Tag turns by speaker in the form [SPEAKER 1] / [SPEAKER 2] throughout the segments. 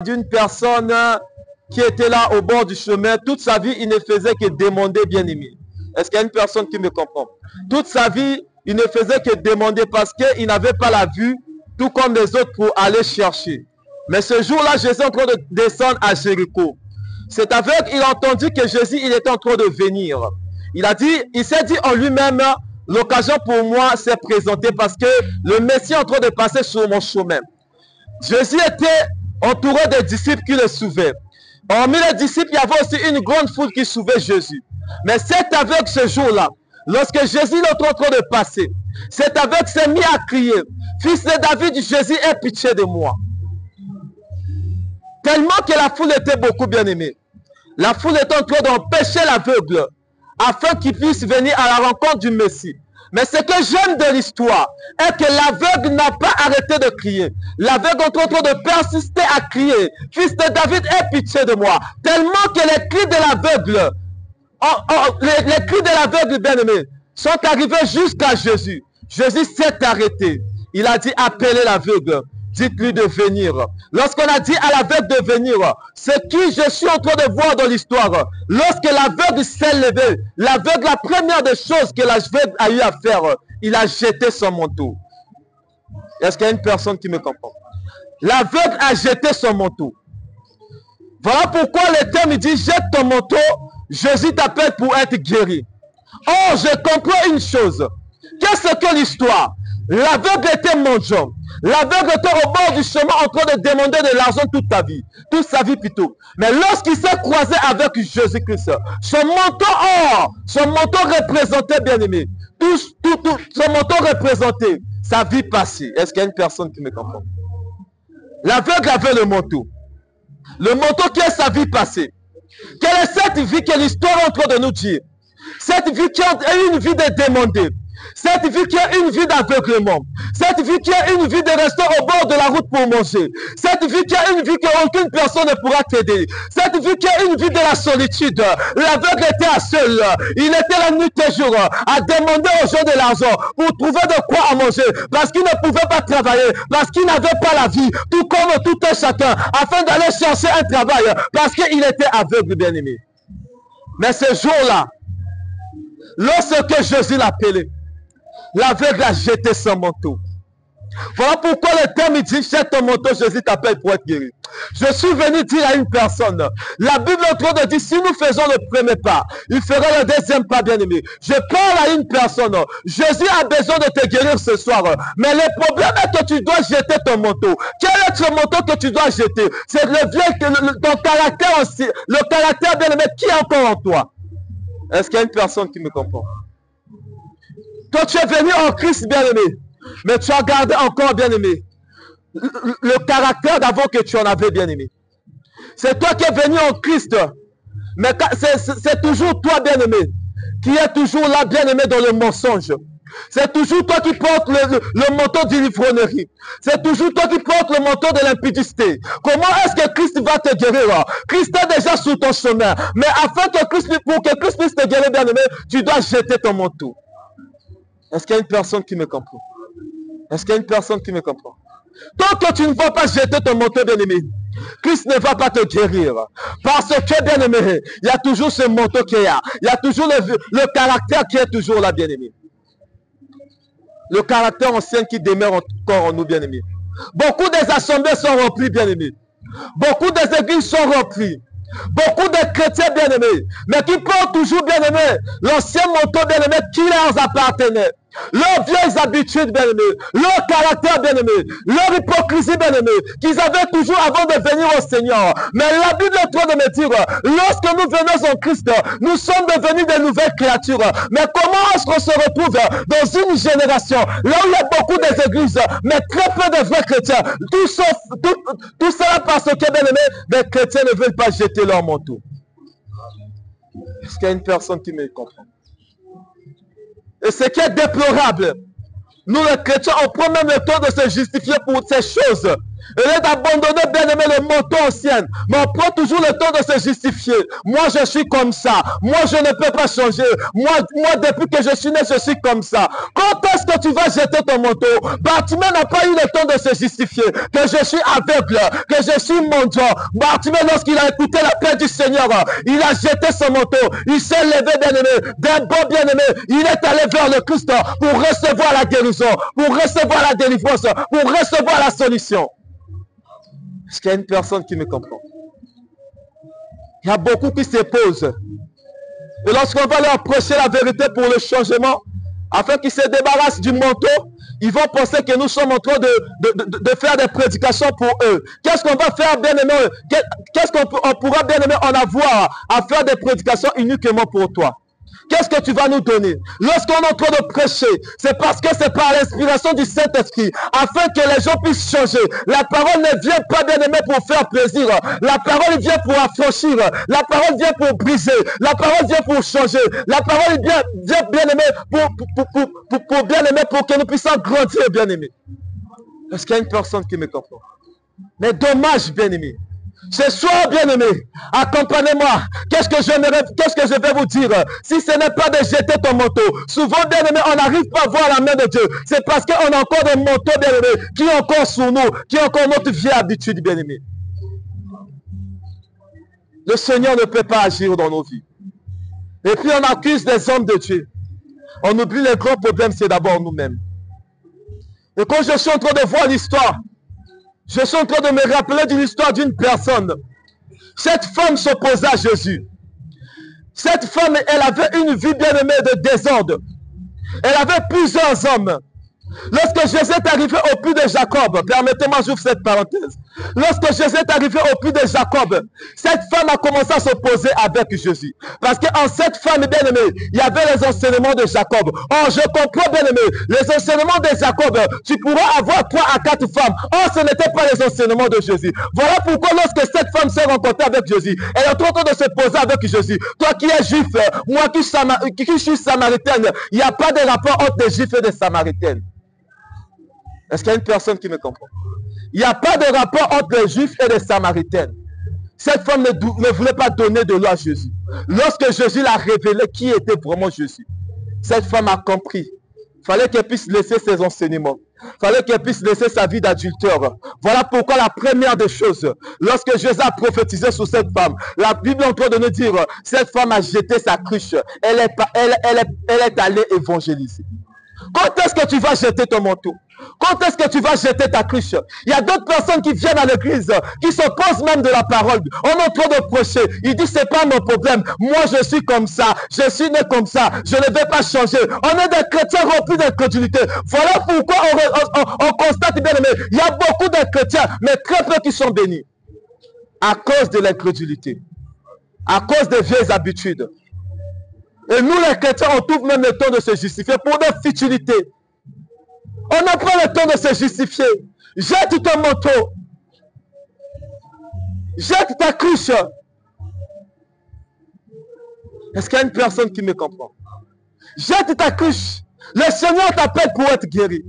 [SPEAKER 1] d'une personne qui était là au bord du chemin. Toute sa vie, il ne faisait que demander, bien-aimé. Est-ce qu'il y a une personne qui me comprend? Toute sa vie, il ne faisait que demander parce qu'il n'avait pas la vue, tout comme les autres, pour aller chercher. Mais ce jour-là, Jésus est en train de descendre à Jéricho. Cet aveugle, il a entendu que Jésus, il était en train de venir. Il s'est dit en lui-même, l'occasion pour moi s'est présentée parce que le Messie est en train de passer sur mon chemin. Jésus était entouré des disciples qui le suivaient. Hormis les disciples, il y avait aussi une grande foule qui suivait Jésus. Mais cet aveugle, ce jour-là, lorsque Jésus est en train de passer, cet aveugle s'est mis à crier, « Fils de David, Jésus, aie pitié de moi. » Tellement que la foule était beaucoup bien aimée. La foule était en train d'empêcher l'aveugle afin qu'il puisse venir à la rencontre du Messie. Mais ce que j'aime de l'histoire est que l'aveugle n'a pas arrêté de crier. L'aveugle est en train de persister à crier, « Fils de David, aie pitié de moi. » Tellement que les cris de l'aveugle, les cris de l'aveugle bien-aimé, sont arrivés jusqu'à Jésus. Jésus s'est arrêté. Il a dit, appelez l'aveugle. Dites-lui de venir. Lorsqu'on a dit à l'aveugle de venir, ce qui je suis en train de voir dans l'histoire, lorsque l'aveugle s'est levé, l'aveugle, la première des choses que l'aveugle a eu à faire, il a jeté son manteau. Est-ce qu'il y a une personne qui me comprend? L'aveugle a jeté son manteau. Voilà pourquoi le terme dit, jette ton manteau, Jésus t'appelle pour être guéri. Oh, je comprends une chose. Qu'est-ce que l'histoire? L'aveugle était mendiant. L'aveugle était au bord du chemin en train de demander de l'argent toute sa vie plutôt. Mais lorsqu'il s'est croisé avec Jésus-Christ, son manteau représentait, bien-aimé, son manteau représentait sa vie passée. Est-ce qu'il y a une personne qui me comprend? L'aveugle avait le manteau. Le manteau qui est sa vie passée. Quelle est cette vie que l'histoire est en train de nous dire? Cette vie qui est une vie de demander. Cette vie qui est une vie d'aveuglement. Cette vie qui est une vie de rester au bord de la route pour manger. Cette vie qui est une vie qu'aucune personne ne pourra t'aider. Cette vie qui est une vie de la solitude. L'aveugle était seul. Il était la nuit et jour à demander aux gens de l'argent pour trouver de quoi à manger. Parce qu'il ne pouvait pas travailler. Parce qu'il n'avait pas la vie. Tout comme tout un chacun. Afin d'aller chercher un travail. Parce qu'il était aveugle, bien-aimé. Mais ce jour-là, lorsque Jésus l'appelait, l'aveugle a jeté son manteau. Voilà pourquoi le terme dit, jette ton manteau, Jésus t'appelle pour être guéri. Je suis venu dire à une personne, la Bible est en train de dire, si nous faisons le premier pas, il fera le deuxième pas, bien-aimé. Je parle à une personne, Jésus a besoin de te guérir ce soir, mais le problème est que tu dois jeter ton manteau. Quel est ce manteau que tu dois jeter? C'est ton caractère aussi, le caractère, bien-aimé, qui est encore en toi? Est-ce qu'il y a une personne qui me comprend? Toi, tu es venu en Christ, bien-aimé, mais tu as gardé encore, bien-aimé, le caractère d'avant que tu en avais, bien-aimé. C'est toi qui es venu en Christ, mais c'est toujours toi, bien-aimé, qui est toujours là, bien-aimé, dans le mensonge. C'est toujours toi qui portes le manteau de l'ivrognerie. C'est toujours toi qui portes le manteau de l'impudicité. Comment est-ce que Christ va te guérir? Christ est déjà sur ton chemin. Mais afin que pour que Christ puisse te guérir, bien-aimé, tu dois jeter ton manteau. Est-ce qu'il y a une personne qui me comprend? Est-ce qu'il y a une personne qui me comprend? Tant que tu ne vas pas jeter ton manteau, bien-aimé, Christ ne va pas te guérir. Parce que, bien-aimé, il y a toujours ce manteau qu'il y a. Il y a toujours le caractère qui est toujours là, bien-aimé. Le caractère ancien qui demeure encore en nous, bien-aimés. Beaucoup des assemblées sont remplies, bien-aimés. Beaucoup des églises sont remplies. Beaucoup de chrétiens, bien-aimés, mais qui portent toujours, bien-aimés, l'ancien manteau, bien-aimé, qui leur appartenait. Leurs vieilles habitudes, bien-aimés, leur caractère, bien-aimé, leur hypocrisie, bien-aimé, qu'ils avaient toujours avant de venir au Seigneur. Mais la Bible est en train de me dire, lorsque nous venons en Christ, nous sommes devenus de nouvelles créatures. Mais comment est-ce qu'on se retrouve dans une génération, là où il y a beaucoup d'églises, mais très peu de vrais chrétiens? Tout cela parce que, bien-aimé, les chrétiens ne veulent pas jeter leur manteau. Est-ce qu'il y a une personne qui me comprend? Et ce qui est déplorable, nous les chrétiens, on prend même le temps de se justifier pour ces choses. Au lieu d'abandonner, bien-aimé, le manteau ancien, mais on prend toujours le temps de se justifier. Moi, je suis comme ça. Moi, je ne peux pas changer. Moi, depuis que je suis né, je suis comme ça. Quand est-ce que tu vas jeter ton manteau? Bartimée n'a pas eu le temps de se justifier. Que je suis aveugle, que je suis mendiant. Bartimée, lorsqu'il a écouté l'appel du Seigneur, il a jeté son manteau. Il s'est levé, bien-aimé, d'un bon bien-aimé. Il est allé vers le Christ pour recevoir la guérison, pour recevoir la délivrance, pour recevoir la solution. Est-ce qu'il y a une personne qui me comprend? Il y a beaucoup qui se posent. Et lorsqu'on va leur prêcher la vérité pour le changement, afin qu'ils se débarrassent du manteau, ils vont penser que nous sommes en train de faire des prédications pour eux. Qu'est-ce qu'on va faire, bien-aimé? Qu'est-ce qu'on pourra, bien-aimé, en avoir à faire des prédications uniquement pour toi? Qu'est-ce que tu vas nous donner? Lorsqu'on est en train de prêcher, c'est parce que c'est par l'inspiration du Saint-Esprit, afin que les gens puissent changer. La parole ne vient pas, bien-aimé, pour faire plaisir. La parole vient pour affranchir. La parole vient pour briser. La parole vient pour changer. La parole vient, bien-aimé, pour bien-aimé, pour que nous puissions grandir, bien-aimé. Est-ce qu'il y a une personne qui me comprend? Mais dommage, bien-aimé. Ce soir, bien-aimé, accompagnez-moi. Qu'est-ce que je vais vous dire? Si ce n'est pas de jeter ton manteau. Souvent, bien-aimé, on n'arrive pas à voir la main de Dieu. C'est parce qu'on a encore des manteaux, bien-aimé, qui est encore sur nous, qui est encore notre vieille habitude, bien-aimé. Le Seigneur ne peut pas agir dans nos vies. Et puis, on accuse des hommes de Dieu. On oublie le grand problème, c'est d'abord nous-mêmes. Et quand je suis en train de voir l'histoire, je suis en train de me rappeler d'une histoire d'une personne. Cette femme s'opposait à Jésus. Cette femme, elle avait une vie bien-aimée de désordre. Elle avait plusieurs hommes. Lorsque Jésus est arrivé au puits de Jacob, permettez-moi j'ouvre cette parenthèse. Lorsque Jésus est arrivé au puits de Jacob, cette femme a commencé à s'opposer avec Jésus. Parce qu'en cette femme bien-aimée, il y avait les enseignements de Jacob. Or, je comprends bien-aimé, les enseignements de Jacob, tu pourras avoir 3 à 4 femmes. Or, ce n'était pas les enseignements de Jésus. Voilà pourquoi lorsque cette femme s'est rencontrée avec Jésus, elle est en train de se poser avec Jésus. Toi qui es juif, moi qui suis samaritaine, il n'y a pas de rapport entre les juifs et les samaritaines. Est-ce qu'il y a une personne qui me comprend? Il n'y a pas de rapport entre les Juifs et les Samaritaines. Cette femme ne voulait pas donner de l'eau à Jésus. Lorsque Jésus l'a révélé qui était vraiment Jésus, cette femme a compris. Il fallait qu'elle puisse laisser ses enseignements. Il fallait qu'elle puisse laisser sa vie d'adultère. Voilà pourquoi la première des choses, lorsque Jésus a prophétisé sur cette femme, la Bible est en train de nous dire, cette femme a jeté sa cruche. Elle est allée évangéliser. Quand est-ce que tu vas jeter ton manteau? Quand est-ce que tu vas jeter ta cruche? Il y a d'autres personnes qui viennent à l'église, qui s'opposent même de la parole. On est en train de prêcher. Il dit, c'est pas mon problème. Moi, je suis comme ça. Je suis né comme ça. Je ne vais pas changer. On est des chrétiens remplis d'incrédulité. Voilà pourquoi on constate, bien aimé, il y a beaucoup de chrétiens, mais très peu qui sont bénis. À cause de l'incrédulité. À cause des vieilles habitudes. Et nous, les chrétiens, on trouve même le temps de se justifier pour des futilités. On n'a pas le temps de se justifier. Jette ton manteau. Jette ta cruche. Est-ce qu'il y a une personne qui me comprend? Jette ta cruche. Le Seigneur t'appelle pour être guéri.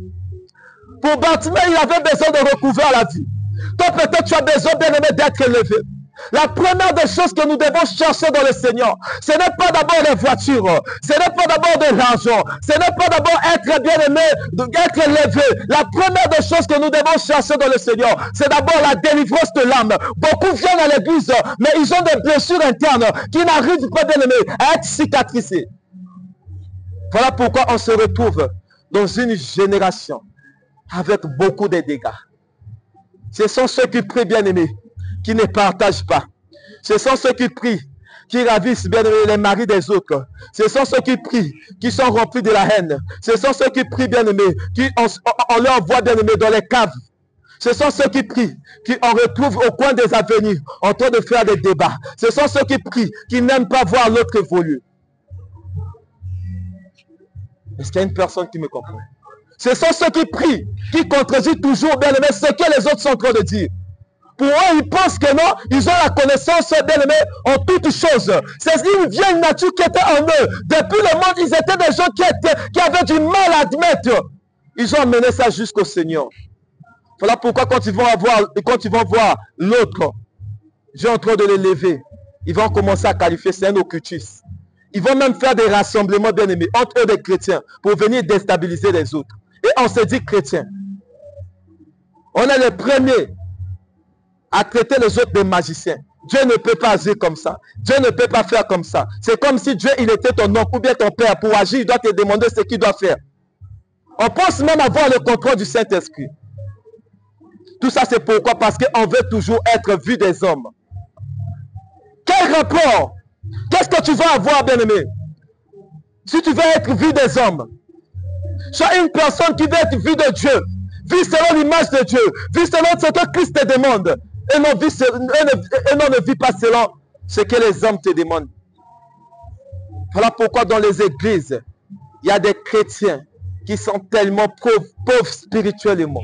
[SPEAKER 1] Pour Bartimée, il avait besoin de recouvrir la vie. Toi, peut-être tu as besoin, bien aimé, d'être élevé. La première des choses que nous devons chercher dans le Seigneur, ce n'est pas d'abord les voitures, ce n'est pas d'abord de l'argent, ce n'est pas d'abord être bien aimé, être élevé. La première des choses que nous devons chercher dans le Seigneur, c'est d'abord la délivrance de l'âme. Beaucoup viennent à l'église, mais ils ont des blessures internes qui n'arrivent pas, bien aimé, à être cicatrisées. Voilà pourquoi on se retrouve dans une génération avec beaucoup de dégâts. Ce sont ceux qui prient, bien aimés, qui ne partagent pas. Ce sont ceux qui prient, qui ravissent bien les maris des autres. Ce sont ceux qui prient, qui sont remplis de la haine. Ce sont ceux qui prient, bien aimés, qui on leur voit, bien aimés, dans les caves. Ce sont ceux qui prient, qui on retrouve au coin des avenues, en train de faire des débats. Ce sont ceux qui prient, qui n'aiment pas voir l'autre évoluer. Est-ce qu'il y a une personne qui me comprend? Ce sont ceux qui prient, qui contredisent toujours, bien aimés, ce que les autres sont en train de dire. Pour eux, ils pensent que non, ils ont la connaissance, bien aimé, en toutes choses. C'est une vieille nature qui était en eux. Depuis le monde, ils étaient des gens qui avaient du mal à admettre. Ils ont amené ça jusqu'au Seigneur. Voilà pourquoi quand ils vont voir l'autre, Dieu est en train de les lever, ils vont commencer à qualifier, c'est un occultus. Ils vont même faire des rassemblements, bien aimés, entre eux des chrétiens, pour venir déstabiliser les autres. Et on se dit chrétiens. On est les premiers à traiter les autres des magiciens. Dieu ne peut pas agir comme ça. Dieu ne peut pas faire comme ça. C'est comme si Dieu, il était ton oncle ou bien ton père. Pour agir, il doit te demander ce qu'il doit faire. On pense même avoir le contrôle du Saint-Esprit. Tout ça, c'est pourquoi? Parce qu'on veut toujours être vu des hommes. Quel rapport? Qu'est-ce que tu vas avoir, bien-aimé? Si tu veux être vu des hommes, sois une personne qui veut être vue de Dieu, vue selon l'image de Dieu, vue selon ce que Christ te demande, et non ne vis pas selon ce que les hommes te demandent. Voilà pourquoi dans les églises, il y a des chrétiens qui sont tellement pauvres spirituellement.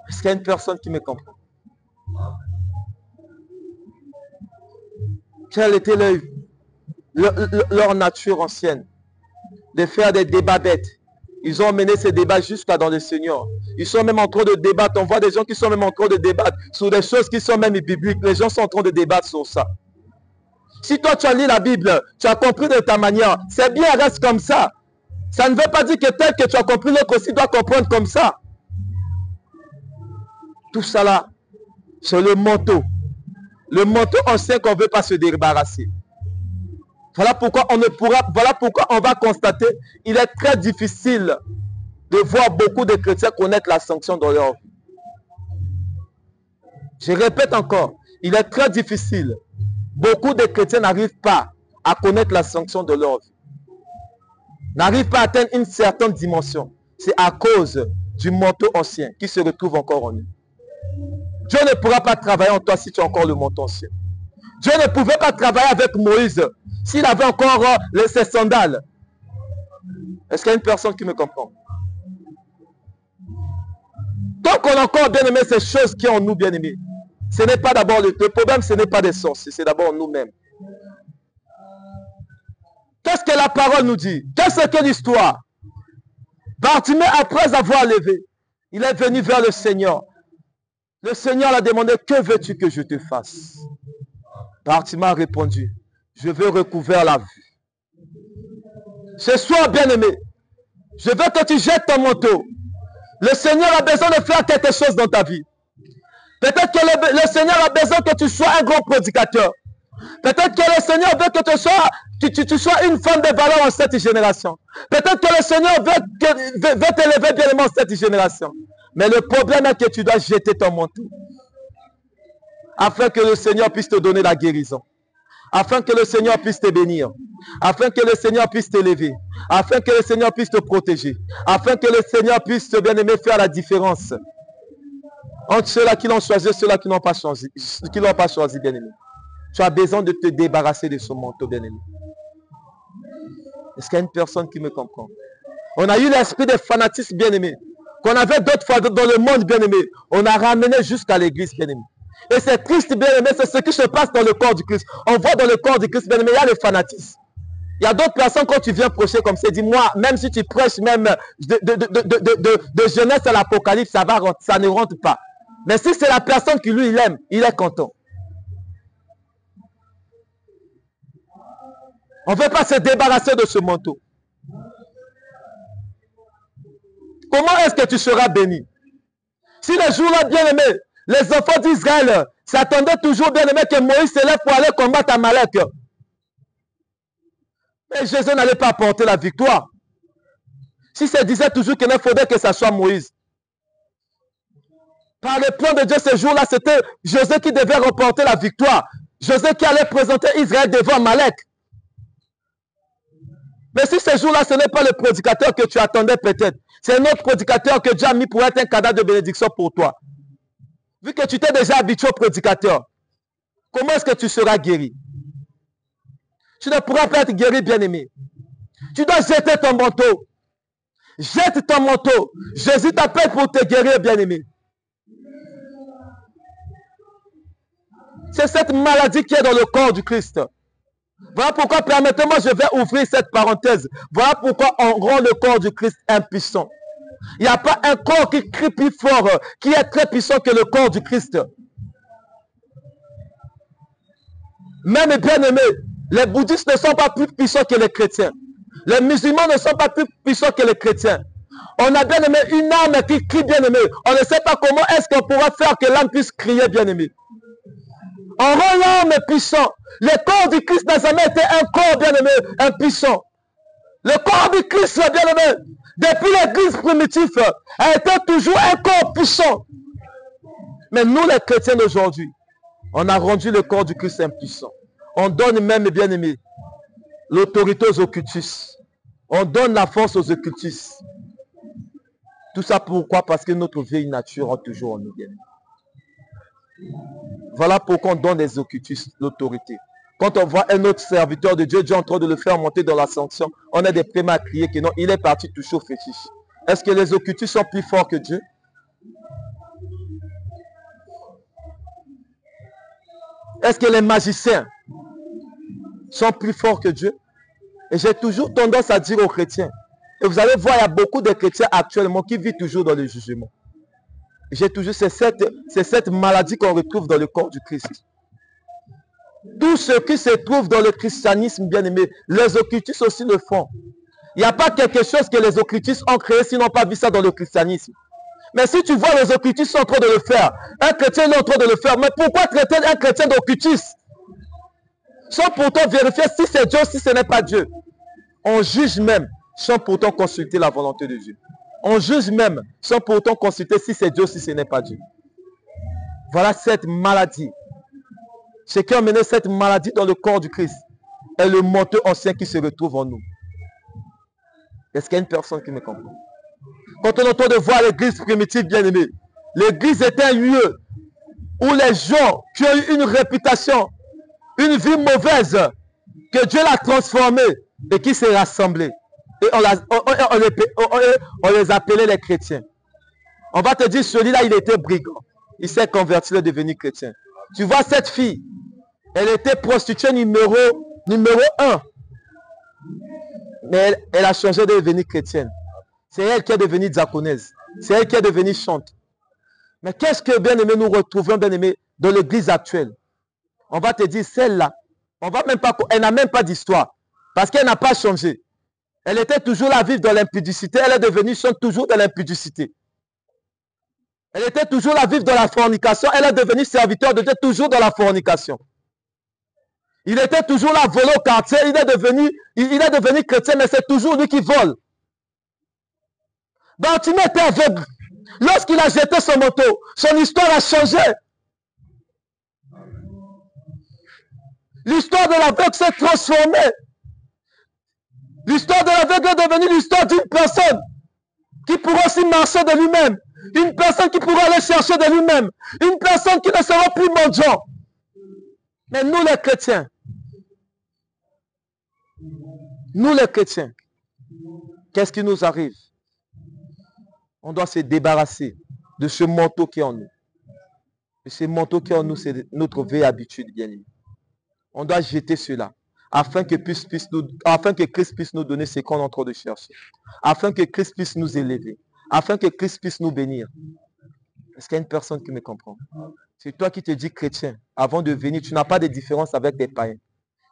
[SPEAKER 1] Est-ce qu'il y a une personne qui me comprend? Quelle était leur nature ancienne? De faire des débats bêtes. Ils ont mené ces débats jusqu'à dans le Seigneur. Ils sont même en train de débattre. On voit des gens qui sont même en train de débattre sur des choses qui sont même bibliques. Les gens sont en train de débattre sur ça. Si toi tu as lu la Bible, tu as compris de ta manière, c'est bien, reste comme ça. Ça ne veut pas dire que tel que tu as compris, l'autre aussi doit comprendre comme ça. Tout ça là, c'est le manteau. Le manteau ancien qu'on ne veut pas se débarrasser. Voilà pourquoi on va constater, il est très difficile de voir beaucoup de chrétiens connaître la sanction dans leur vie. Je répète encore, il est très difficile. Beaucoup de chrétiens n'arrivent pas à connaître la sanction de leur vie. N'arrivent pas à atteindre une certaine dimension. C'est à cause du manteau ancien qui se retrouve encore en eux. Dieu ne pourra pas travailler en toi si tu as encore le manteau ancien. Dieu ne pouvait pas travailler avec Moïse s'il avait encore ses sandales. Est-ce qu'il y a une personne qui me comprend? Tant qu'on a encore bien aimé ces choses qui sont en nous, bien aimés, ce n'est pas d'abord le problème, ce n'est pas des sorciers, c'est d'abord nous-mêmes. Qu'est-ce que la parole nous dit? Qu'est-ce que l'histoire? Bartimée, après avoir levé, il est venu vers le Seigneur. Le Seigneur l'a demandé, que veux-tu que je te fasse? Bartimée a répondu, je veux recouvrir la vue. Ce soir, bien-aimé, je veux que tu jettes ton manteau. Le Seigneur a besoin de faire quelque chose dans ta vie. Peut-être que le Seigneur a besoin que tu sois un grand prédicateur. Peut-être que le Seigneur veut que tu sois une femme de valeur en cette génération. Peut-être que le Seigneur veut t'élever bien aimé en cette génération. Mais le problème est que tu dois jeter ton manteau. Afin que le Seigneur puisse te donner la guérison. Afin que le Seigneur puisse te bénir. Afin que le Seigneur puisse t'élever. Afin que le Seigneur puisse te protéger. Afin que le Seigneur puisse te bien aimer faire la différence entre ceux-là qui l'ont choisi et ceux-là qui n'ont pas choisi, bien aimé. Tu as besoin de te débarrasser de ce manteau, bien aimé. Est-ce qu'il y a une personne qui me comprend? On a eu l'esprit de fanatisme, bien aimé, qu'on avait d'autres fois dans le monde, bien aimé. On a ramené jusqu'à l'église, bien aimé. Et c'est triste, bien aimé, c'est ce qui se passe dans le corps du Christ. On voit dans le corps du Christ, bien aimé, il y a le fanatisme. Il y a d'autres personnes, quand tu viens prêcher comme ça, dis-moi, même si tu prêches même de Genèse à l'Apocalypse, ça ne rentre pas. Mais si c'est la personne qui lui, il aime, il est content. On ne veut pas se débarrasser de ce manteau. Comment est-ce que tu seras béni? Si le jour-là, bien aimé, les enfants d'Israël s'attendaient toujours, bien aimé, que Moïse se lève pour aller combattre Amalek. Mais Jésus n'allait pas apporter la victoire. Si se disait toujours qu'il ne faudrait que ce soit Moïse. Par le plan de Dieu, ce jour-là, c'était Josué qui devait remporter la victoire. Josué qui allait présenter Israël devant Amalek. Mais si ce jour-là, ce n'est pas le prédicateur que tu attendais peut-être, c'est un autre prédicateur que Dieu a mis pour être un cadre de bénédiction pour toi. Vu que tu t'es déjà habitué au prédicateur, comment est-ce que tu seras guéri? Tu ne pourras pas être guéri, bien-aimé. Tu dois jeter ton manteau. Jette ton manteau. Jésus t'appelle pour te guérir, bien-aimé. C'est cette maladie qui est dans le corps du Christ. Voilà pourquoi, permettez-moi, je vais ouvrir cette parenthèse. Voilà pourquoi on rend le corps du Christ impuissant. Il n'y a pas un corps qui crie plus fort, qui est très puissant que le corps du Christ. Même bien aimés, les bouddhistes ne sont pas plus puissants que les chrétiens. Les musulmans ne sont pas plus puissants que les chrétiens. On a bien aimé une âme qui crie bien aimé. On ne sait pas comment est-ce qu'on pourra faire que l'âme puisse crier bien aimé. On rend l'âme puissant. Le corps du Christ n'a jamais été un corps bien aimé, impuissant. Le corps du Christ, bien aimé, depuis l'église primitive, a été toujours un corps puissant. Mais nous, les chrétiens d'aujourd'hui, on a rendu le corps du Christ impuissant. On donne même, bien aimé, l'autorité aux occultistes. On donne la force aux occultistes. Tout ça pourquoi? Parce que notre vieille nature a toujours en nous bien. Voilà pourquoi on donne les occultistes l'autorité. Quand on voit un autre serviteur de Dieu, Dieu est en train de le faire monter dans l'ascension, on a des premiers à crier que non, il est parti toucher au fétiche. Est-ce que les occultistes sont plus forts que Dieu? Est-ce que les magiciens sont plus forts que Dieu? Et j'ai toujours tendance à dire aux chrétiens, et vous allez voir, il y a beaucoup de chrétiens actuellement qui vivent toujours dans le jugement. C'est cette maladie qu'on retrouve dans le corps du Christ. Tout ce qui se trouve dans le christianisme, bien aimé, les occultistes aussi le font. Il n'y a pas quelque chose que les occultistes ont créé s'ils n'ont pas vu ça dans le christianisme. Mais si tu vois les occultistes sont en train de le faire, un chrétien est en train de le faire, mais pourquoi traiter un chrétien d'occultiste? Sans pourtant vérifier si c'est Dieu ou si ce n'est pas Dieu. On juge même sans pourtant consulter la volonté de Dieu. On juge même sans pourtant consulter si c'est Dieu ou si ce n'est pas Dieu. Voilà cette maladie. Ce qui a mené cette maladie dans le corps du Christ est le manteau ancien qui se retrouve en nous. Est-ce qu'il y a une personne qui me comprend? Quand on entend de voir l'église primitive bien-aimée, l'église était un lieu où les gens qui ont eu une réputation, une vie mauvaise, que Dieu l'a transformée et qui s'est rassemblé. Et on les appelait les chrétiens. On va te dire, celui-là, il était brigand. Il s'est converti, il est devenu chrétien. Tu vois cette fille, elle était prostituée numéro 1. Mais elle a changé de devenir chrétienne. C'est elle qui est devenue diaconesse. C'est elle qui est devenue chante. Mais qu'est-ce que, bien aimé, nous retrouvons, bien aimé, dans l'église actuelle? On va te dire, celle-là, elle n'a même pas d'histoire. Parce qu'elle n'a pas changé. Elle était toujours là, vivre dans l'impudicité. Elle est devenue chante toujours dans l'impudicité. Elle était toujours là, vivre dans la fornication. Elle est devenue serviteur de Dieu, toujours dans la fornication. Il était toujours là, volé au quartier. Il est devenu chrétien, mais c'est toujours lui qui vole. Bartimée était aveugle. Lorsqu'il a jeté son manteau, son histoire a changé. L'histoire de l'aveugle s'est transformée. L'histoire de l'aveugle est devenue l'histoire d'une personne qui pourra aussi marcher de lui-même. Une personne qui pourra aller chercher de lui-même. Une personne qui ne sera plus mendiant. Mais nous les chrétiens, qu'est-ce qui nous arrive? On doit se débarrasser de ce manteau qui est en nous. Et ce manteau qui est en nous, c'est notre vieille habitude, bien aimé. On doit jeter cela, afin que Christ puisse nous donner ce qu'on est en train de chercher. Afin que Christ puisse nous élever. Afin que Christ puisse nous bénir. Est-ce qu'il y a une personne qui me comprend? C'est toi qui te dis chrétien. Avant de venir, tu n'as pas de différence avec des païens.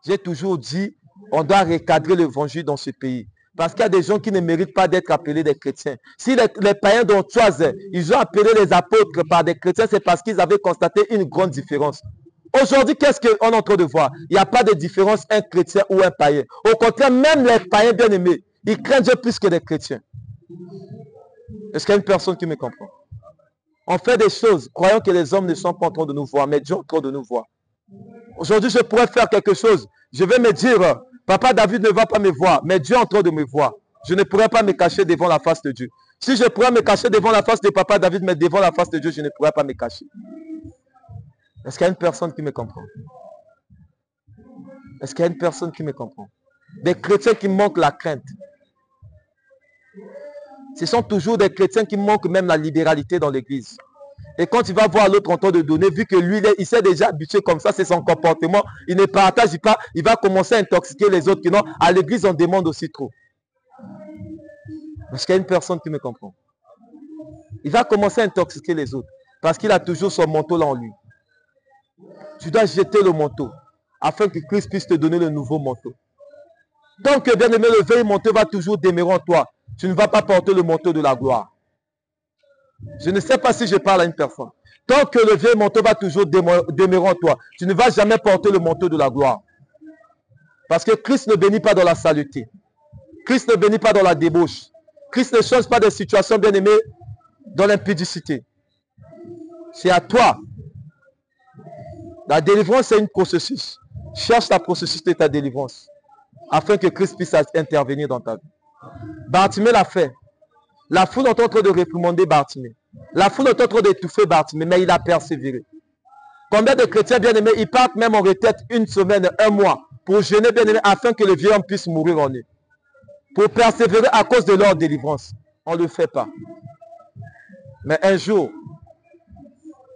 [SPEAKER 1] J'ai toujours dit, on doit recadrer l'évangile dans ce pays. Parce qu'il y a des gens qui ne méritent pas d'être appelés des chrétiens. Si les païens d'Antoise, ils ont appelé les apôtres par des chrétiens, c'est parce qu'ils avaient constaté une grande différence. Aujourd'hui, qu'est-ce qu'on est en train de voir? Il n'y a pas de différence un chrétien ou un païen. Au contraire, même les païens bien-aimés, ils craignent Dieu plus que les chrétiens. Est-ce qu'il y a une personne qui me comprend? On fait des choses, croyant que les hommes ne sont pas en train de nous voir, mais Dieu est en train de nous voir. Aujourd'hui, je pourrais faire quelque chose. Je vais me dire, Papa David ne va pas me voir, mais Dieu est en train de me voir. Je ne pourrais pas me cacher devant la face de Dieu. Si je pourrais me cacher devant la face de Papa David, mais devant la face de Dieu, je ne pourrais pas me cacher. Est-ce qu'il y a une personne qui me comprend? Est-ce qu'il y a une personne qui me comprend? Des chrétiens qui manquent la crainte. Ce sont toujours des chrétiens qui manquent même la libéralité dans l'église. Et quand il va voir l'autre en train de donner, vu que lui, il s'est déjà habitué comme ça, c'est son comportement, il ne partage pas, il va commencer à intoxiquer les autres qui non. À l'église, on demande aussi trop. Est-ce qu'il y a une personne qui me comprend? il va commencer à intoxiquer les autres. Parce qu'il a toujours son manteau là en lui. Tu dois jeter le manteau afin que Christ puisse te donner le nouveau manteau. Tant que, bien aimé, le vieil manteau va toujours demeurer en toi, tu ne vas pas porter le manteau de la gloire. Je ne sais pas si je parle à une personne. Tant que le vieil manteau va toujours demeurer en toi, tu ne vas jamais porter le manteau de la gloire. Parce que Christ ne bénit pas dans la saleté. Christ ne bénit pas dans la débauche. Christ ne change pas de situation, bien aimé, dans l'impudicité. C'est à toi. La délivrance, c'est un processus. Cherche la processus de ta délivrance afin que Christ puisse intervenir dans ta vie. Bartimée l'a fait. La foule est en train de réprimander Bartimée. La foule est en train d'étouffer Bartimée, mais il a persévéré. Combien de chrétiens bien-aimés, ils partent même en retraite une semaine, un mois, pour jeûner bien-aimés, afin que le vieil homme puisse mourir en eux. Pour persévérer à cause de leur délivrance. On ne le fait pas. Mais un jour,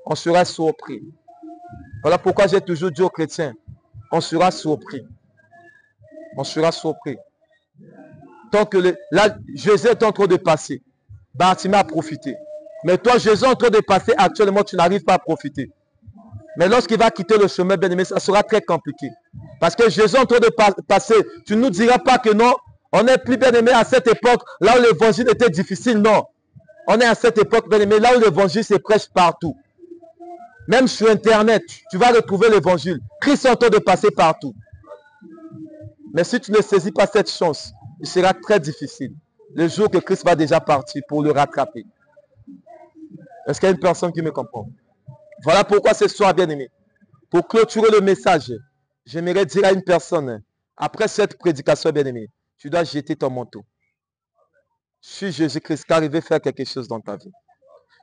[SPEAKER 1] on sera surpris. Voilà pourquoi j'ai toujours dit aux chrétiens, on sera surpris. On sera surpris. Tant que là, Jésus est en train de passer. Bartimée a profité. Mais toi, Jésus est en train de passer actuellement, tu n'arrives pas à profiter. Mais lorsqu'il va quitter le chemin, bien aimé, ça sera très compliqué. Parce que Jésus est en train de passer. Tu ne nous diras pas que non, on n'est plus bien aimé à cette époque, là où l'évangile était difficile. Non. On est à cette époque, bien aimé, là où l'évangile se prêche partout. Même sur Internet, tu vas retrouver l'évangile. Christ est en train de passer partout. Mais si tu ne saisis pas cette chance, il sera très difficile. Le jour que Christ va déjà partir pour le rattraper. Est-ce qu'il y a une personne qui me comprend? Voilà pourquoi ce soir, bien aimé, pour clôturer le message, j'aimerais dire à une personne, après cette prédication, bien aimé, tu dois jeter ton manteau. Suis Jésus-Christ, car il veut faire quelque chose dans ta vie.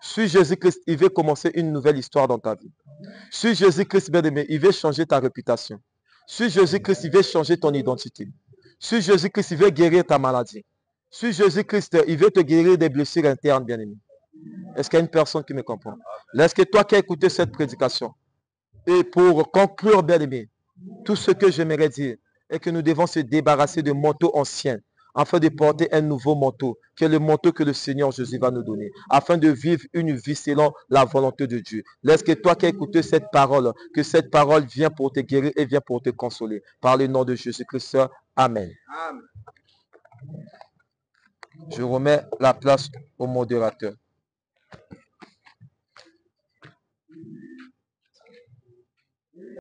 [SPEAKER 1] Suis Jésus-Christ, il veut commencer une nouvelle histoire dans ta vie. Suis Jésus-Christ, bien aimé, il veut changer ta réputation. Suis Jésus-Christ, il veut changer ton identité. Suis Jésus-Christ, il veut guérir ta maladie. Suis Jésus-Christ, il veut te guérir des blessures internes, bien aimé. Est-ce qu'il y a une personne qui me comprend? Est-ce que toi qui as écouté cette prédication, et pour conclure, bien aimé, tout ce que j'aimerais dire est que nous devons se débarrasser de manteaux anciens afin de porter un nouveau manteau, qui est le manteau que le Seigneur Jésus va nous donner, afin de vivre une vie selon la volonté de Dieu. Est-ce que toi qui as écouté cette parole, que cette parole vient pour te guérir et vient pour te consoler. Par le nom de Jésus-Christ, Amen. Amen. Je remets la place au modérateur.